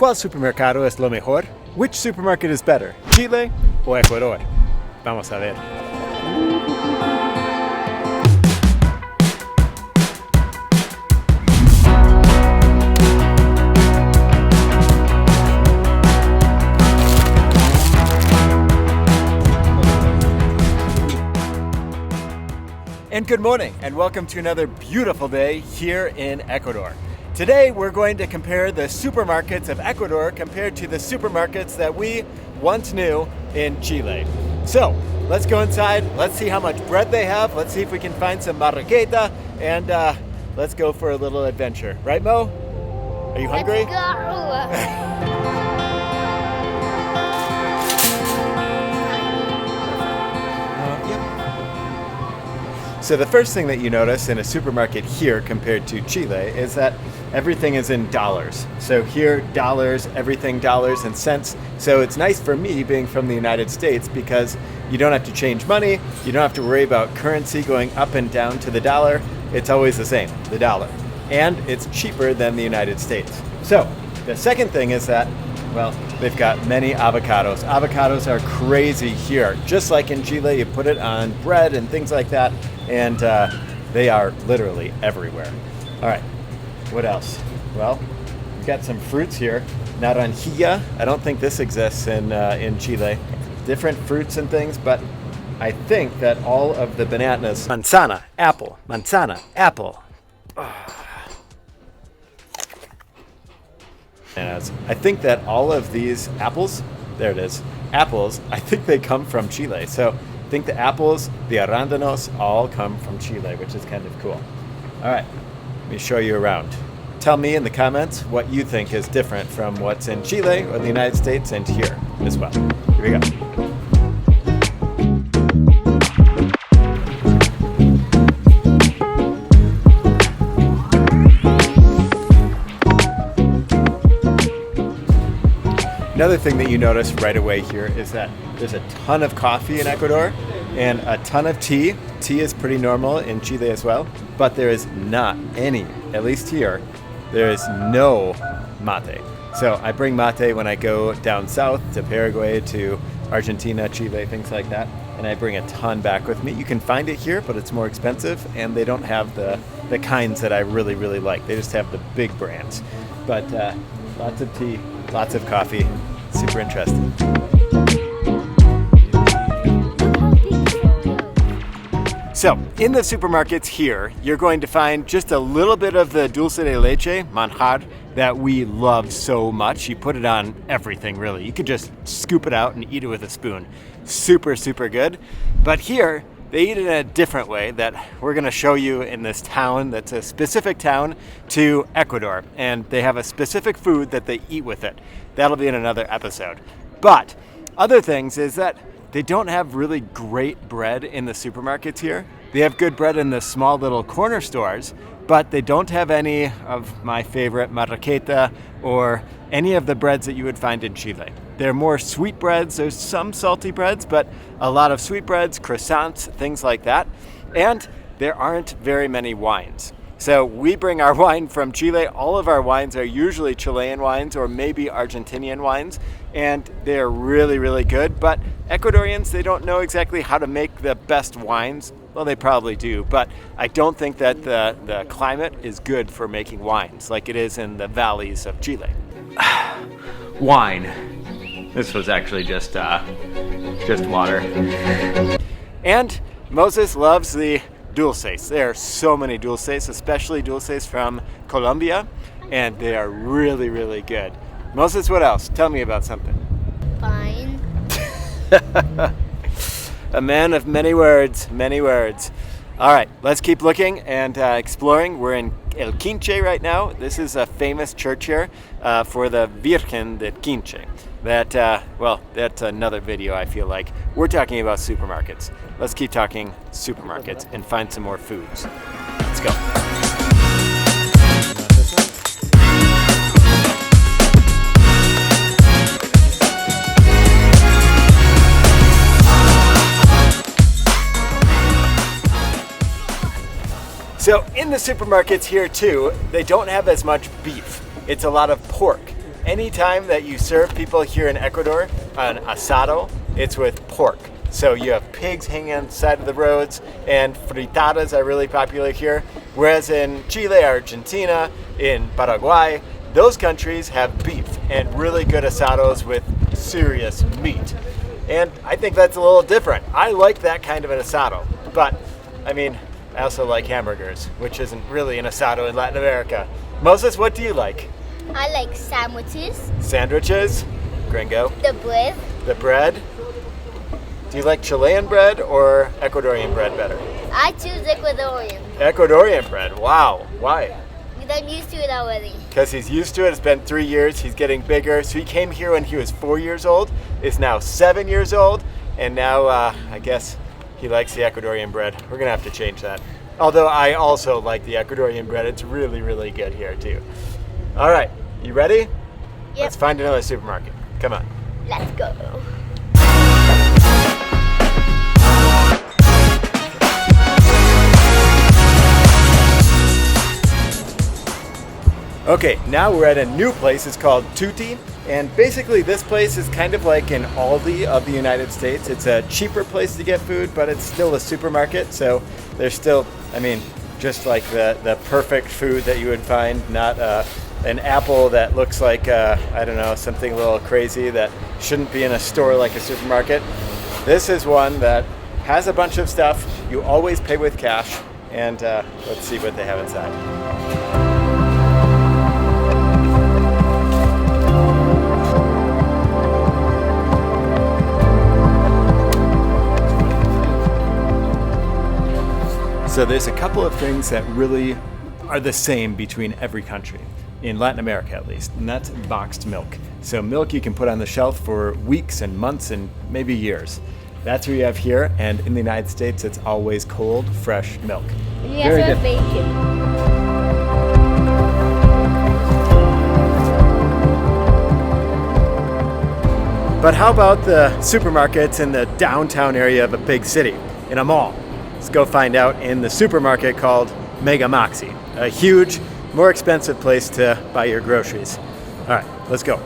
¿Cuál supermercado es lo mejor? Which supermarket is better, Chile o Ecuador? Vamos a ver. And good morning, and welcome to another beautiful day here in Ecuador. Today we're going to compare the supermarkets of Ecuador compared to the supermarkets that we once knew in Chile. So let's go inside, let's see how much bread they have, let's see if we can find some marraqueta, and let's go for a little adventure. Right, Mo? Are you hungry? Let's go! So the first thing that you notice in a supermarket here compared to Chile is that everything is in dollars. So here, dollars, everything dollars and cents. So it's nice for me being from the United States because you don't have to change money, you don't have to worry about currency going up and down to the dollar. It's always the same, the dollar. And it's cheaper than the United States. So the second thing is that, well, they've got many avocados. Avocados are crazy here. Just like in Chile, you put it on bread and things like that, and they are literally everywhere. All right, what else? Well, we've got some fruits here. Naranjilla. I don't think this exists in Chile. Different fruits and things, but I think that all of the bananas. Manzana, apple. Manzana, apple. And I think that all of these apples, there it is, apples, I think they come from Chile. So I think the apples, the arándanos, all come from Chile, which is kind of cool. All right, let me show you around. Tell me in the comments what you think is different from what's in Chile or the United States and here as well. Here we go. Another thing that you notice right away here is that there's a ton of coffee in Ecuador and a ton of tea. Tea is pretty normal in Chile as well, but there is not any, at least here, there is no mate. So I bring mate when I go down south to Paraguay, to Argentina, Chile, things like that, and I bring a ton back with me. You can find it here, but it's more expensive, and they don't have the kinds that I really, really like. They just have the big brands. But lots of tea, lots of coffee. Super interesting. So, in the supermarkets here, you're going to find just a little bit of the dulce de leche, manjar, that we love so much. You put it on everything, really. You could just scoop it out and eat it with a spoon. Super, super good. But here, they eat it in a different way that we're going to show you in this town that's a specific town to Ecuador. And they have a specific food that they eat with it. That'll be in another episode. But other things is that they don't have really great bread in the supermarkets here. They have good bread in the small little corner stores, but they don't have any of my favorite marraqueta or any of the breads that you would find in Chile. They're more sweet breads. There's some salty breads, but a lot of sweet breads, croissants, things like that. And there aren't very many wines. So we bring our wine from Chile. All of our wines are usually Chilean wines or maybe Argentinian wines, and they're really, really good. But Ecuadorians, they don't know exactly how to make the best wines. Well, they probably do, but I don't think that the climate is good for making wines like it is in the valleys of Chile. Wine. This was actually just water. And Moses loves the dulces. There are so many dulces, especially dulces from Colombia, and they are really, really good. Moses, what else? Tell me about something. Fine. A man of many words, many words. All right, let's keep looking and exploring. We're in El Quinche right now. This is a famous church here for the Virgen del Quinche. That's another video, I feel like. We're talking about supermarkets. Let's keep talking supermarkets and find some more foods. Let's go. So in the supermarkets here too, they don't have as much beef. It's a lot of pork. anytime that you serve people here in Ecuador an asado, it's with pork. So you have pigs hanging on the side of the roads, and fritadas are really popular here. Whereas in Chile, Argentina, in Paraguay, those countries have beef and really good asados with serious meat. And I think that's a little different. I like that kind of an asado, but I mean, I also like hamburgers, which isn't really an asado in Latin America. Moses, what do you like? I like sandwiches. Sandwiches? Gringo? The bread. The bread? Do you like Chilean bread or Ecuadorian bread better? I choose Ecuadorian. Ecuadorian bread, wow. Why? Because I'm used to it already. Because he's used to it. It's been 3 years. He's getting bigger. So he came here when he was 4 years old, is now 7 years old, and now I guess he likes the Ecuadorian bread. We're going to have to change that. Although I also like the Ecuadorian bread. It's really, really good here too. All right, you ready? Yep. Let's find another supermarket. Come on. Let's go. Okay, now we're at a new place. It's called Tutti, and basically this place is kind of like an Aldi of the United States. It's a cheaper place to get food, but it's still a supermarket, so there's still, I mean, just like the perfect food that you would find, not an apple that looks like, I don't know, something a little crazy that shouldn't be in a store like a supermarket. This is one that has a bunch of stuff. You always pay with cash, and let's see what they have inside. So there's a couple of things that really are the same between every country, in Latin America at least, and that's boxed milk. So milk you can put on the shelf for weeks and months and maybe years. That's what you have here, and in the United States it's always cold, fresh milk. And you also have bacon. But how about the supermarkets in the downtown area of a big city, in a mall? Let's go find out in the supermarket called Mega Maxi, a huge, more expensive place to buy your groceries. All right, let's go.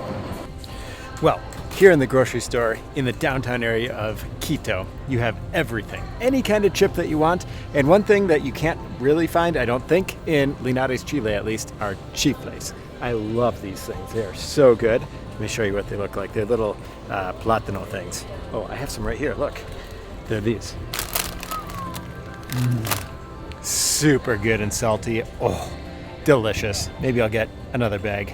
Well, here in the grocery store in the downtown area of Quito, you have everything, any kind of chip that you want. And one thing that you can't really find, I don't think, in Linares, Chile at least, are chifles. I love these things. They are so good. Let me show you what they look like. They're little platano things. Oh, I have some right here. Look, they're these. Super good and salty. Oh, delicious. Maybe I'll get another bag.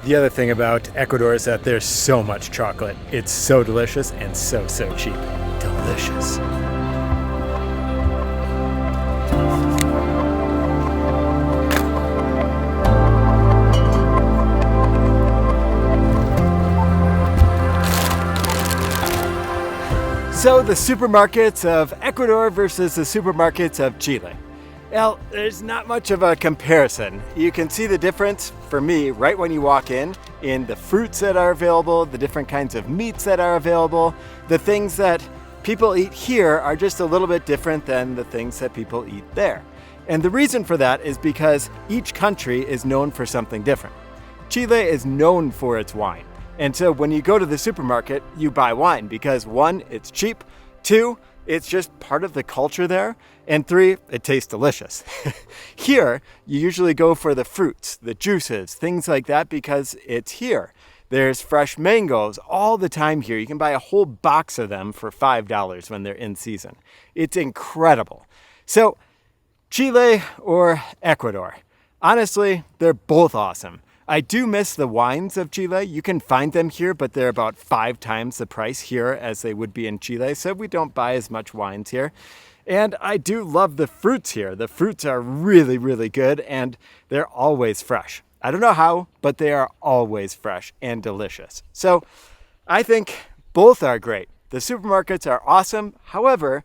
The other thing about Ecuador is that there's so much chocolate. It's so delicious and so cheap. Delicious. So the supermarkets of Ecuador versus the supermarkets of Chile. Well, there's not much of a comparison. You can see the difference, for me, right when you walk in the fruits that are available, the different kinds of meats that are available. The things that people eat here are just a little bit different than the things that people eat there. And the reason for that is because each country is known for something different. Chile is known for its wine. And so when you go to the supermarket, you buy wine because 1, it's cheap, 2, it's just part of the culture there, and 3, it tastes delicious. Here, you usually go for the fruits, the juices, things like that because it's here. There's fresh mangoes all the time here. You can buy a whole box of them for $5 when they're in season. It's incredible. So, Chile or Ecuador? Honestly, they're both awesome. I do miss the wines of Chile. You can find them here, but they're about 5 times the price here as they would be in Chile, so we don't buy as much wines here. And I do love the fruits here. The fruits are really, really good, and they're always fresh. I don't know how, but they are always fresh and delicious. So I think both are great. The supermarkets are awesome. However,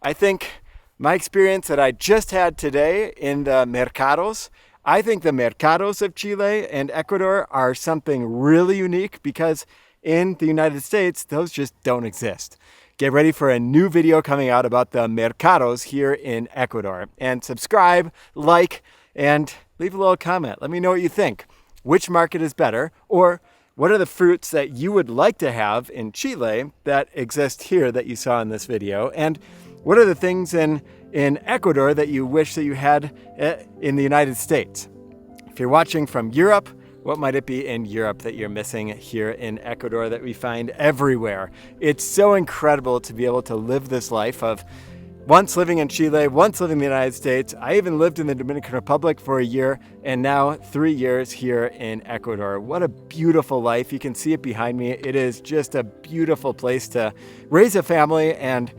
I think my experience that I just had today in the mercados, I think the mercados of Chile and Ecuador are something really unique because in the United States, those just don't exist. Get ready for a new video coming out about the mercados here in Ecuador. And subscribe, like, and leave a little comment. Let me know what you think. which market is better, or what are the fruits that you would like to have in Chile that exist here that you saw in this video, and what are the things in Ecuador that you wish that you had in the United States? If you're watching from Europe, what might it be in Europe that you're missing here in Ecuador that we find everywhere? It's so incredible to be able to live this life of once living in Chile, once living in the United States. I even lived in the Dominican Republic for a year, and now 3 years here in Ecuador. What a beautiful life. You can see it behind me. It is just a beautiful place to raise a family, and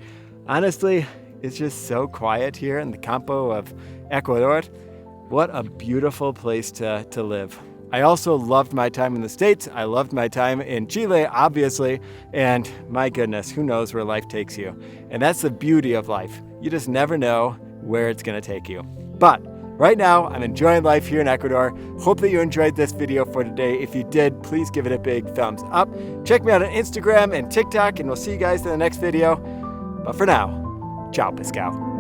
honestly, it's just so quiet here in the Campo of Ecuador. What a beautiful place to live. I also loved my time in the States. I loved my time in Chile, obviously, and my goodness, who knows where life takes you. And that's the beauty of life. You just never know where it's gonna take you. But right now, I'm enjoying life here in Ecuador. Hope that you enjoyed this video for today. If you did, please give it a big thumbs up. Check me out on Instagram and TikTok, and we'll see you guys in the next video. But for now, ciao, pescado.